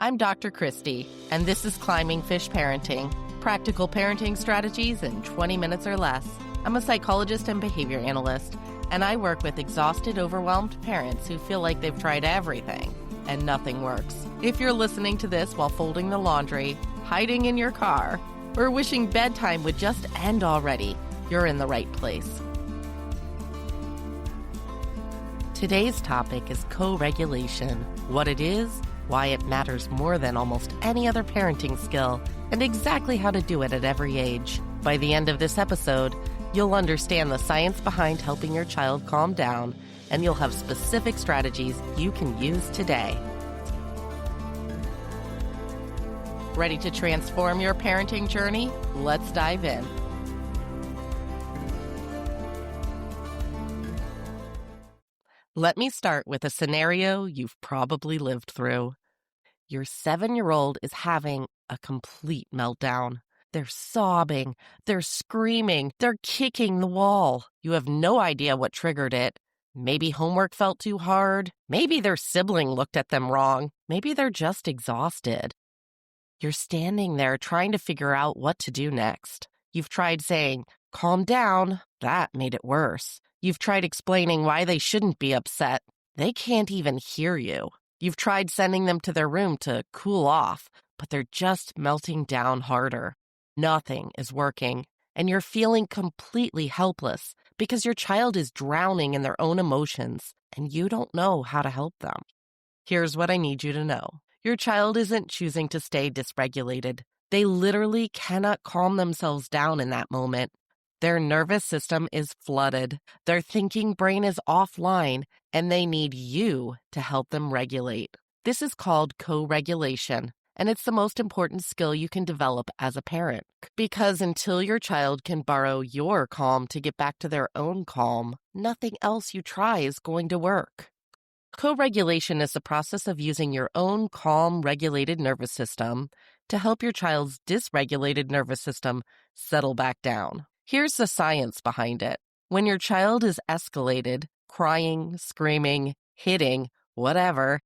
I'm Dr. Christy, and this is Climbing Fish Parenting, practical parenting strategies in 20 minutes or less. I'm a psychologist and behavior analyst, and I work with exhausted, overwhelmed parents who feel like they've tried everything and nothing works. If you're listening to this while folding the laundry, hiding in your car, or wishing bedtime would just end already, you're in the right place. Today's topic is co-regulation, what it is, why it matters more than almost any other parenting skill, and exactly how to do it at every age. By the end of this episode, you'll understand the science behind helping your child calm down, and you'll have specific strategies you can use today. Ready to transform your parenting journey? Let's dive in. Let me start with a scenario you've probably lived through. Your 7-year-old is having a complete meltdown. They're sobbing, they're screaming, they're kicking the wall. You have no idea what triggered it. Maybe homework felt too hard. Maybe their sibling looked at them wrong. Maybe they're just exhausted. You're standing there trying to figure out what to do next. You've tried saying, "Calm down." That made it worse. You've tried explaining why they shouldn't be upset. They can't even hear you. You've tried sending them to their room to cool off, but they're just melting down harder. Nothing is working, and you're feeling completely helpless because your child is drowning in their own emotions, and you don't know how to help them. Here's what I need you to know. Your child isn't choosing to stay dysregulated. They literally cannot calm themselves down in that moment. Their nervous system is flooded. Their thinking brain is offline, and they need you to help them regulate. This is called co-regulation, and it's the most important skill you can develop as a parent. Because until your child can borrow your calm to get back to their own calm, nothing else you try is going to work. Co-regulation is the process of using your own calm, regulated nervous system to help your child's dysregulated nervous system settle back down. Here's the science behind it. When your child is escalated, crying, screaming, hitting, whatever,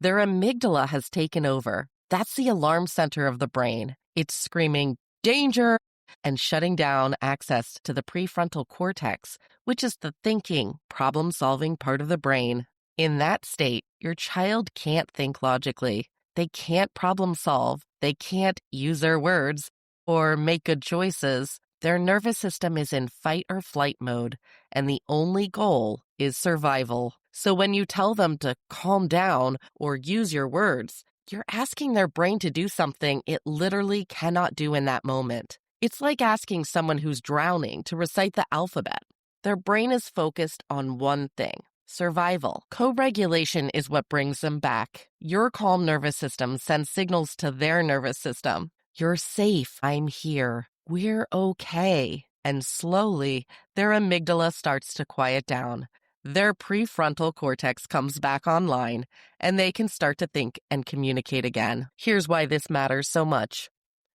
their amygdala has taken over. That's the alarm center of the brain. It's screaming, "Danger!" and shutting down access to the prefrontal cortex, which is the thinking, problem-solving part of the brain. In that state, your child can't think logically. They can't problem solve. They can't use their words or make good choices. Their nervous system is in fight or flight mode, and the only goal is survival. So when you tell them to calm down or use your words, you're asking their brain to do something it literally cannot do in that moment. It's like asking someone who's drowning to recite the alphabet. Their brain is focused on one thing: survival. Co-regulation is what brings them back. Your calm nervous system sends signals to their nervous system. You're safe. I'm here. We're okay. And slowly, their amygdala starts to quiet down. Their prefrontal cortex comes back online, and they can start to think and communicate again. Here's why this matters so much.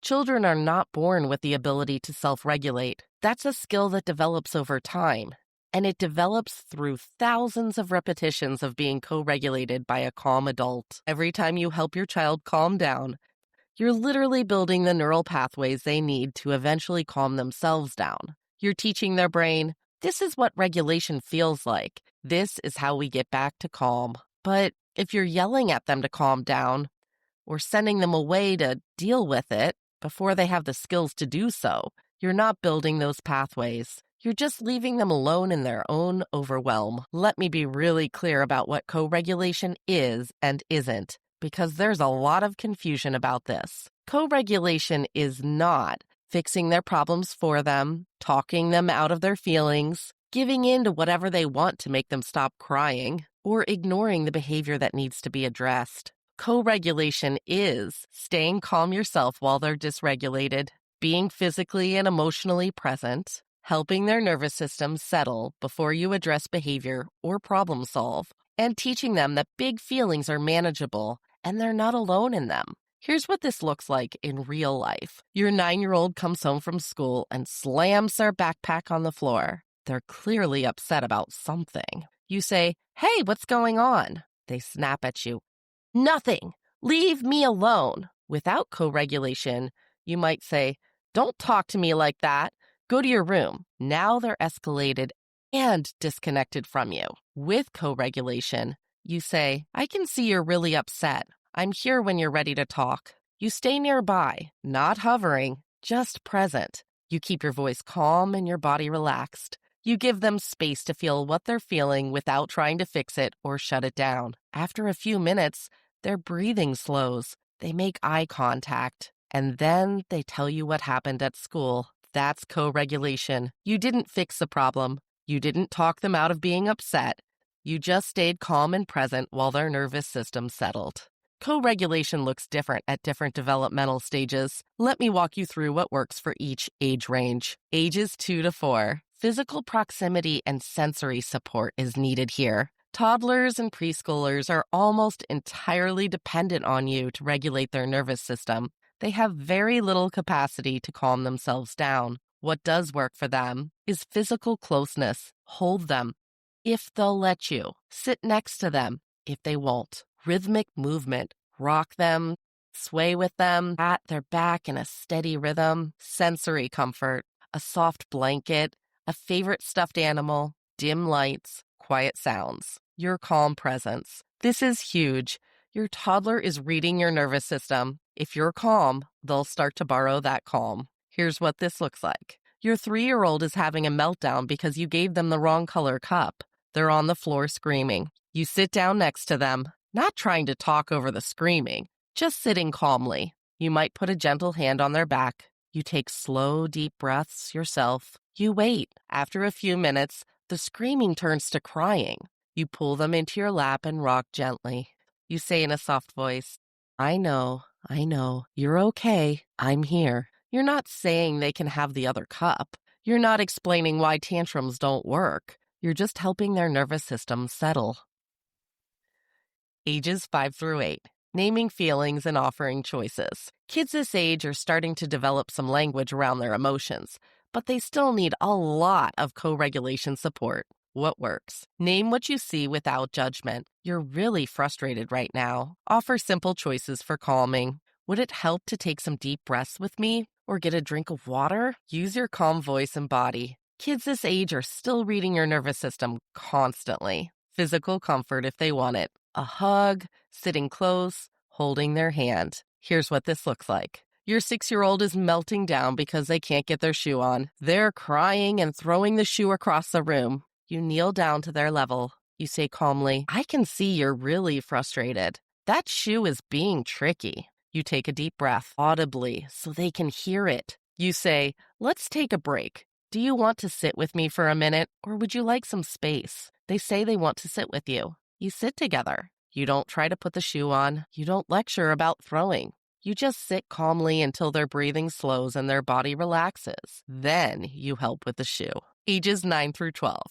Children are not born with the ability to self-regulate. That's a skill that develops over time, and it develops through thousands of repetitions of being co-regulated by a calm adult. Every time you help your child calm down, you're literally building the neural pathways they need to eventually calm themselves down. You're teaching their brain, this is what regulation feels like. This is how we get back to calm. But if you're yelling at them to calm down or sending them away to deal with it before they have the skills to do so, you're not building those pathways. You're just leaving them alone in their own overwhelm. Let me be really clear about what co-regulation is and isn't, because there's a lot of confusion about this. Co-regulation is not fixing their problems for them, talking them out of their feelings, giving in to whatever they want to make them stop crying, or ignoring the behavior that needs to be addressed. Co-regulation is staying calm yourself while they're dysregulated, being physically and emotionally present, helping their nervous system settle before you address behavior or problem solve, and teaching them that big feelings are manageable and they're not alone in them. Here's what this looks like in real life. Your 9-year-old comes home from school and slams their backpack on the floor. They're clearly upset about something. You say, "Hey, what's going on?" They snap at you. "Nothing. Leave me alone. Without co-regulation, you might say, don't talk to me like that. Go to your room. Now they're escalated and disconnected from you. With co-regulation, you say, I can see you're really upset. I'm here when you're ready to talk. You stay nearby, not hovering, just present. You keep your voice calm and your body relaxed. You give them space to feel what they're feeling without trying to fix it or shut it down. After a few minutes, their breathing slows. They make eye contact. And then they tell you what happened at school. That's co-regulation. You didn't fix the problem. You didn't talk them out of being upset. You just stayed calm and present while their nervous system settled. Co-regulation looks different at different developmental stages. Let me walk you through what works for each age range. Ages 2 to 4. Physical proximity and sensory support is needed here. Toddlers and preschoolers are almost entirely dependent on you to regulate their nervous system. They have very little capacity to calm themselves down. What does work for them is physical closeness. Hold them if they'll let you. Sit next to them if they won't. Rhythmic movement. Rock them, sway with them, pat their back in a steady rhythm. Sensory comfort. A soft blanket, a favorite stuffed animal, dim lights, quiet sounds. Your calm presence. This is huge. Your toddler is reading your nervous system. If you're calm, they'll start to borrow that calm. Here's what this looks like. Your 3-year-old is having a meltdown because you gave them the wrong color cup. They're on the floor screaming. You sit down next to them, not trying to talk over the screaming, just sitting calmly. You might put a gentle hand on their back. You take slow, deep breaths yourself. You wait. After a few minutes, the screaming turns to crying. You pull them into your lap and rock gently. You say in a soft voice, I know, you're okay, I'm here. You're not saying they can have the other cup. You're not explaining why tantrums don't work. You're just helping their nervous system settle. Ages 5 through 8. Naming feelings and offering choices. Kids this age are starting to develop some language around their emotions, but they still need a lot of co-regulation support. What works? Name what you see without judgment. You're really frustrated right now. Offer simple choices for calming. Would it help to take some deep breaths with me or get a drink of water? Use your calm voice and body. Kids this age are still reading your nervous system constantly. Physical comfort if they want it. A hug, sitting close, holding their hand. Here's what this looks like. Your 6-year-old is melting down because they can't get their shoe on. They're crying and throwing the shoe across the room. You kneel down to their level. You say calmly, I can see you're really frustrated. That shoe is being tricky. You take a deep breath audibly so they can hear it. You say, let's take a break. Do you want to sit with me for a minute, or would you like some space? They say they want to sit with you. You sit together. You don't try to put the shoe on. You don't lecture about throwing. You just sit calmly until their breathing slows and their body relaxes. Then you help with the shoe. Ages 9 through 12.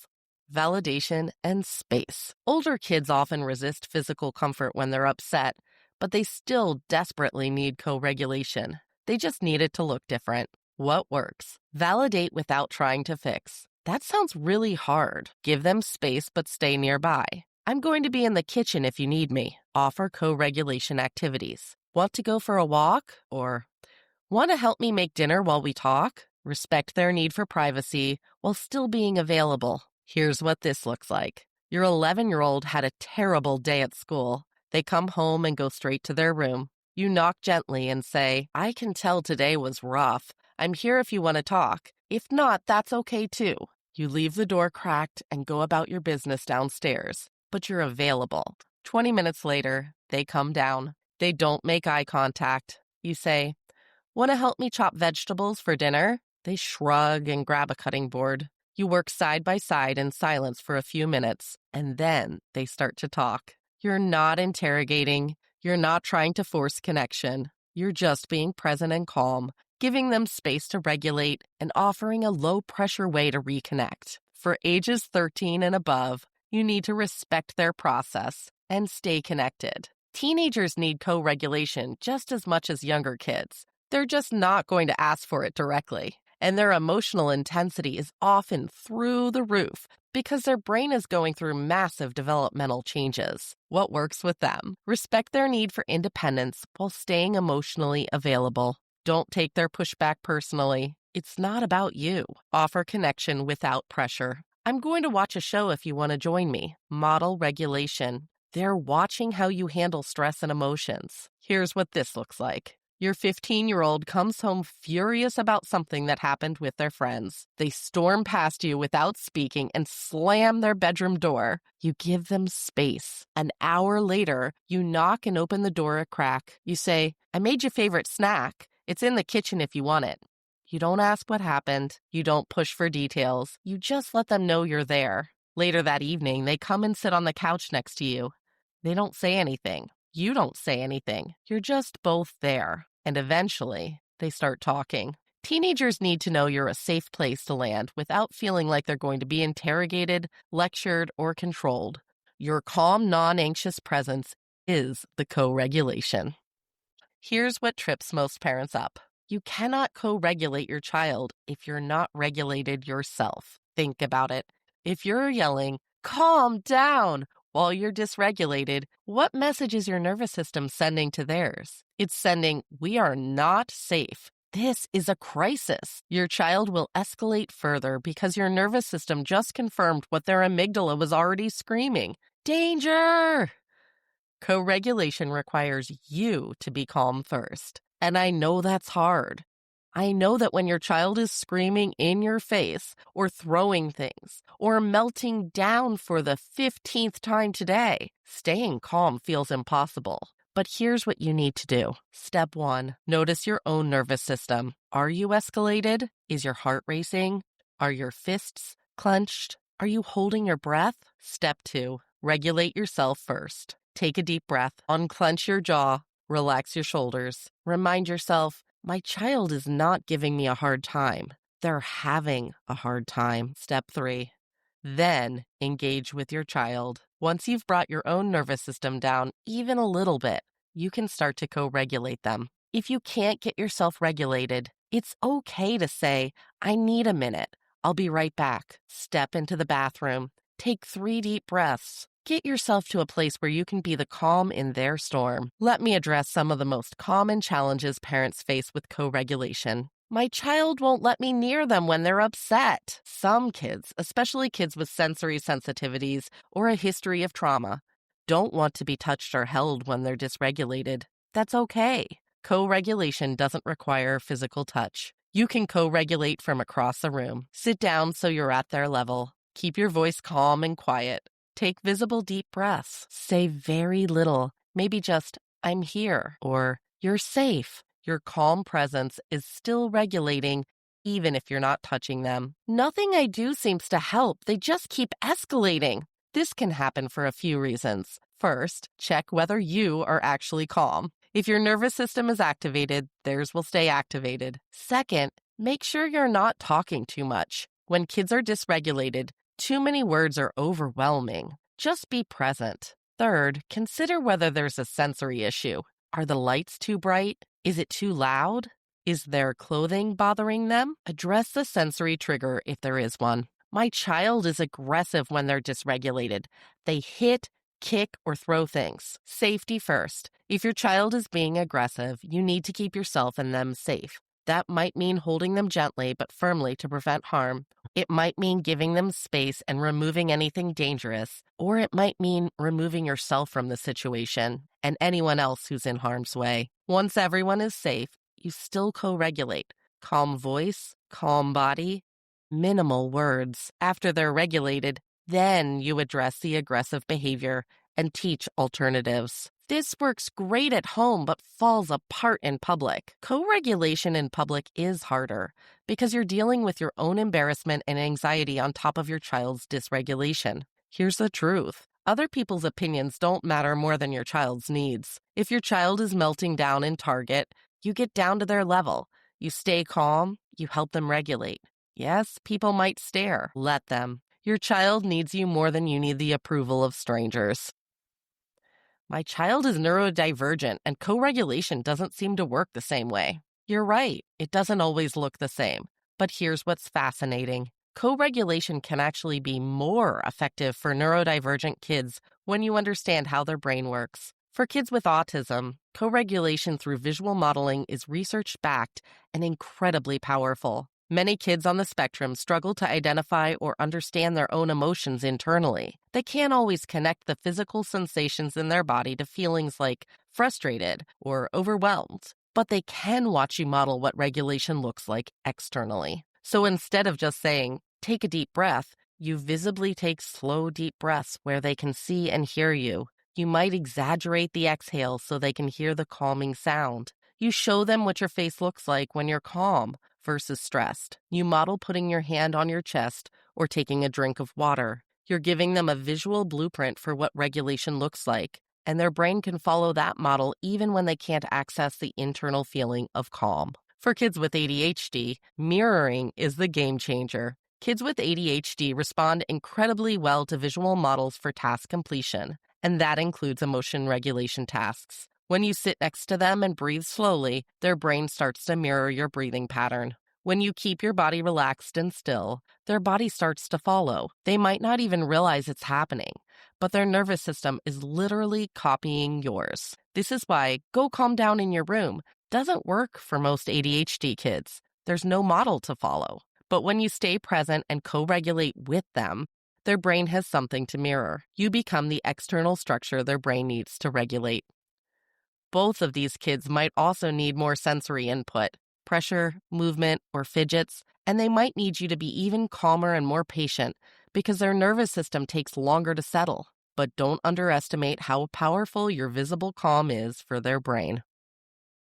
Validation and space. Older kids often resist physical comfort when they're upset, but they still desperately need co-regulation. They just need it to look different. What works? Validate without trying to fix. That sounds really hard. Give them space but stay nearby. I'm going to be in the kitchen if you need me. Offer co-regulation activities. Want to go for a walk? Or want to help me make dinner while we talk? Respect their need for privacy while still being available. Here's what this looks like. Your 11-year-old had a terrible day at school. They come home and go straight to their room. You knock gently and say, I can tell today was rough. I'm here if you want to talk. If not, that's okay too. You leave the door cracked and go about your business downstairs, but you're available. 20 minutes later, they come down. They don't make eye contact. You say, want to help me chop vegetables for dinner? They shrug and grab a cutting board. You work side by side in silence for a few minutes, and then they start to talk. You're not interrogating. You're not trying to force connection. You're just being present and calm, giving them space to regulate and offering a low-pressure way to reconnect. For ages 13 and above, you need to respect their process and stay connected. Teenagers need co-regulation just as much as younger kids. They're just not going to ask for it directly, and their emotional intensity is often through the roof Because their brain is going through massive developmental changes. What works with them? Respect their need for independence while staying emotionally available. Don't take their pushback personally. It's not about you. Offer connection without pressure. I'm going to watch a show if you want to join me. Model regulation. They're watching how you handle stress and emotions. Here's what this looks like. Your 15-year-old comes home furious about something that happened with their friends. They storm past you without speaking and slam their bedroom door. You give them space. An hour later, you knock and open the door a crack. You say, "I made your favorite snack. It's in the kitchen if you want it." You don't ask what happened. You don't push for details. You just let them know you're there. Later that evening, they come and sit on the couch next to you. They don't say anything. You don't say anything. You're just both there. And eventually, they start talking. Teenagers need to know you're a safe place to land without feeling like they're going to be interrogated, lectured, or controlled. Your calm, non-anxious presence is the co-regulation. Here's what trips most parents up. You cannot co-regulate your child if you're not regulated yourself. Think about it. If you're yelling, "Calm down," while you're dysregulated, what message is your nervous system sending to theirs? It's sending, "We are not safe. This is a crisis." Your child will escalate further because your nervous system just confirmed what their amygdala was already screaming. Danger! Co-regulation requires you to be calm first. And I know that's hard. I know that when your child is screaming in your face or throwing things or melting down for the 15th time today, staying calm feels impossible. But here's what you need to do. Step 1, notice your own nervous system. Are you escalated? Is your heart racing? Are your fists clenched? Are you holding your breath? Step 2, regulate yourself first. Take a deep breath, unclench your jaw, relax your shoulders. Remind yourself, my child is not giving me a hard time. They're having a hard time. Step 3. Then engage with your child. Once you've brought your own nervous system down even a little bit, you can start to co-regulate them. If you can't get yourself regulated, it's okay to say, "I need a minute. I'll be right back." Step into the bathroom. Take 3 deep breaths. Get yourself to a place where you can be the calm in their storm. Let me address some of the most common challenges parents face with co-regulation. My child won't let me near them when they're upset. Some kids, especially kids with sensory sensitivities or a history of trauma, don't want to be touched or held when they're dysregulated. That's okay. Co-regulation doesn't require physical touch. You can co-regulate from across the room. Sit down so you're at their level. Keep your voice calm and quiet. Take visible deep breaths. Say very little, maybe just, "I'm here," or "You're safe." Your calm presence is still regulating, even if you're not touching them. "Nothing I do seems to help. They just keep escalating." This can happen for a few reasons. First, check whether you are actually calm. If your nervous system is activated, theirs will stay activated. Second, make sure you're not talking too much. When kids are dysregulated, too many words are overwhelming. Just be present. Third, consider whether there's a sensory issue. Are the lights too bright? Is it too loud? Is their clothing bothering them? Address the sensory trigger if there is one. My child is aggressive when they're dysregulated. They hit, kick, or throw things. Safety first. If your child is being aggressive, you need to keep yourself and them safe. That might mean holding them gently but firmly to prevent harm. It might mean giving them space and removing anything dangerous, or it might mean removing yourself from the situation and anyone else who's in harm's way. Once everyone is safe, you still co-regulate. Calm voice, calm body, minimal words. After they're regulated, then you address the aggressive behavior and teach alternatives. This works great at home but falls apart in public. Co-regulation in public is harder because you're dealing with your own embarrassment and anxiety on top of your child's dysregulation. Here's the truth. Other people's opinions don't matter more than your child's needs. If your child is melting down in Target, you get down to their level. You stay calm, you help them regulate. Yes, people might stare. Let them. Your child needs you more than you need the approval of strangers. My child is neurodivergent and co-regulation doesn't seem to work the same way. You're right, it doesn't always look the same. But here's what's fascinating. Co-regulation can actually be more effective for neurodivergent kids when you understand how their brain works. For kids with autism, co-regulation through visual modeling is research-backed and incredibly powerful. Many kids on the spectrum struggle to identify or understand their own emotions internally. They can't always connect the physical sensations in their body to feelings like frustrated or overwhelmed, but they can watch you model what regulation looks like externally. So instead of just saying, take a deep breath, you visibly take slow, deep breaths where they can see and hear you. You might exaggerate the exhale so they can hear the calming sound. You show them what your face looks like when you're calm versus stressed. You model putting your hand on your chest or taking a drink of water. You're giving them a visual blueprint for what regulation looks like, and their brain can follow that model even when they can't access the internal feeling of calm. For kids with ADHD, mirroring is the game changer. Kids with ADHD respond incredibly well to visual models for task completion, and that includes emotion regulation tasks. When you sit next to them and breathe slowly, their brain starts to mirror your breathing pattern. When you keep your body relaxed and still, their body starts to follow. They might not even realize it's happening, but their nervous system is literally copying yours. This is why "go calm down in your room" doesn't work for most ADHD kids. There's no model to follow. But when you stay present and co-regulate with them, their brain has something to mirror. You become the external structure their brain needs to regulate. Both of these kids might also need more sensory input, pressure, movement, or fidgets, and they might need you to be even calmer and more patient because their nervous system takes longer to settle. But don't underestimate how powerful your visible calm is for their brain.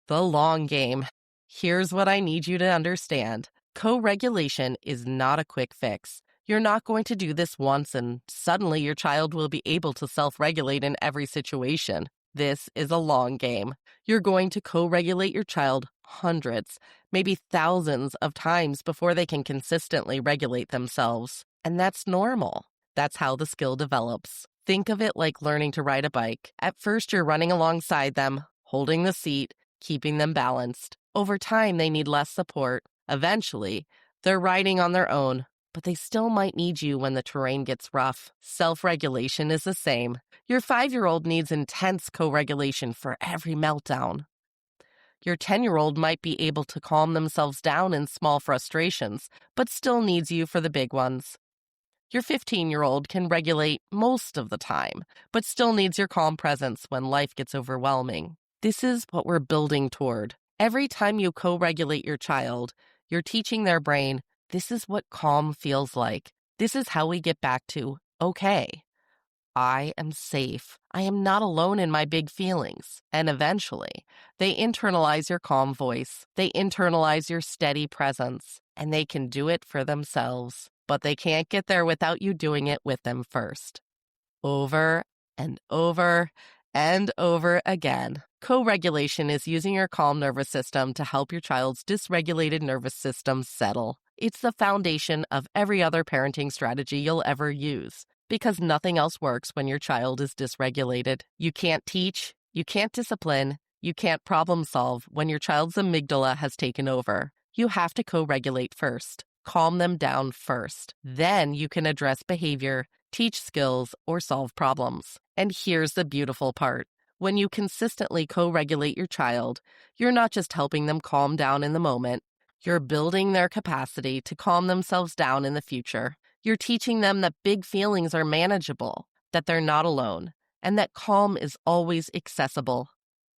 The long game. Here's what I need you to understand. Co-regulation is not a quick fix. You're not going to do this once and suddenly your child will be able to self-regulate in every situation. This is a long game. You're going to co-regulate your child hundreds, maybe thousands of times before they can consistently regulate themselves. And that's normal. That's how the skill develops. Think of it like learning to ride a bike. At first, you're running alongside them, holding the seat, keeping them balanced. Over time, they need less support. Eventually, they're riding on their own, but they still might need you when the terrain gets rough. Self-regulation is the same. Your 5-year-old needs intense co-regulation for every meltdown. Your 10-year-old might be able to calm themselves down in small frustrations, but still needs you for the big ones. Your 15-year-old can regulate most of the time, but still needs your calm presence when life gets overwhelming. This is what we're building toward. Every time you co-regulate your child, you're teaching their brain, this is what calm feels like. This is how we get back to, okay, I am safe. I am not alone in my big feelings. And eventually, they internalize your calm voice. They internalize your steady presence. And they can do it for themselves. But they can't get there without you doing it with them first. Over and over and over again. Co-regulation is using your calm nervous system to help your child's dysregulated nervous system settle. It's the foundation of every other parenting strategy you'll ever use, because nothing else works when your child is dysregulated. You can't teach, you can't discipline, you can't problem solve when your child's amygdala has taken over. You have to co-regulate first. Calm them down first. Then you can address behavior, teach skills, or solve problems. And here's the beautiful part. When you consistently co-regulate your child, you're not just helping them calm down in the moment. You're building their capacity to calm themselves down in the future. You're teaching them that big feelings are manageable, that they're not alone, and that calm is always accessible,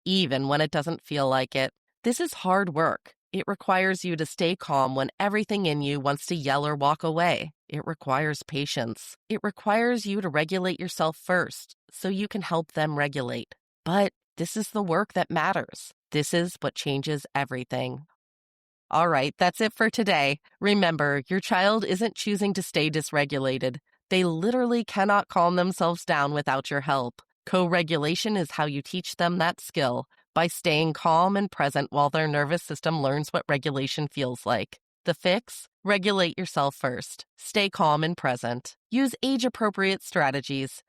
even when it doesn't feel like it. This is hard work. It requires you to stay calm when everything in you wants to yell or walk away. It requires patience. It requires you to regulate yourself first so you can help them regulate. But this is the work that matters. This is what changes everything. All right, that's it for today. Remember, your child isn't choosing to stay dysregulated. They literally cannot calm themselves down without your help. Co-regulation is how you teach them that skill, by staying calm and present while their nervous system learns what regulation feels like. The fix? Regulate yourself first. Stay calm and present. Use age-appropriate strategies.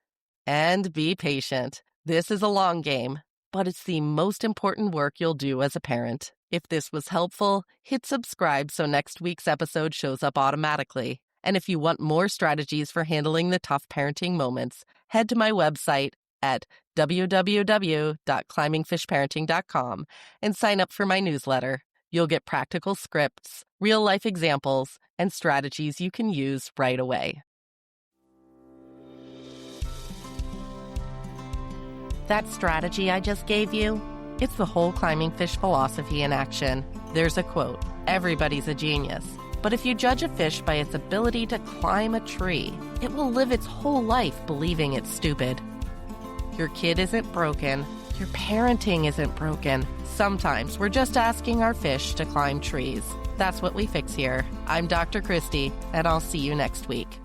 And be patient. This is a long game, but it's the most important work you'll do as a parent. If this was helpful, hit subscribe so next week's episode shows up automatically. And if you want more strategies for handling the tough parenting moments, head to my website at www.climbingfishparenting.com and sign up for my newsletter. You'll get practical scripts, real-life examples, and strategies you can use right away. That strategy I just gave you, it's the whole climbing fish philosophy in action. There's a quote, "Everybody's a genius. But if you judge a fish by its ability to climb a tree, it will live its whole life believing it's stupid." Your kid isn't broken. Your parenting isn't broken. Sometimes we're just asking our fish to climb trees. That's what we fix here. I'm Dr. Christy, and I'll see you next week.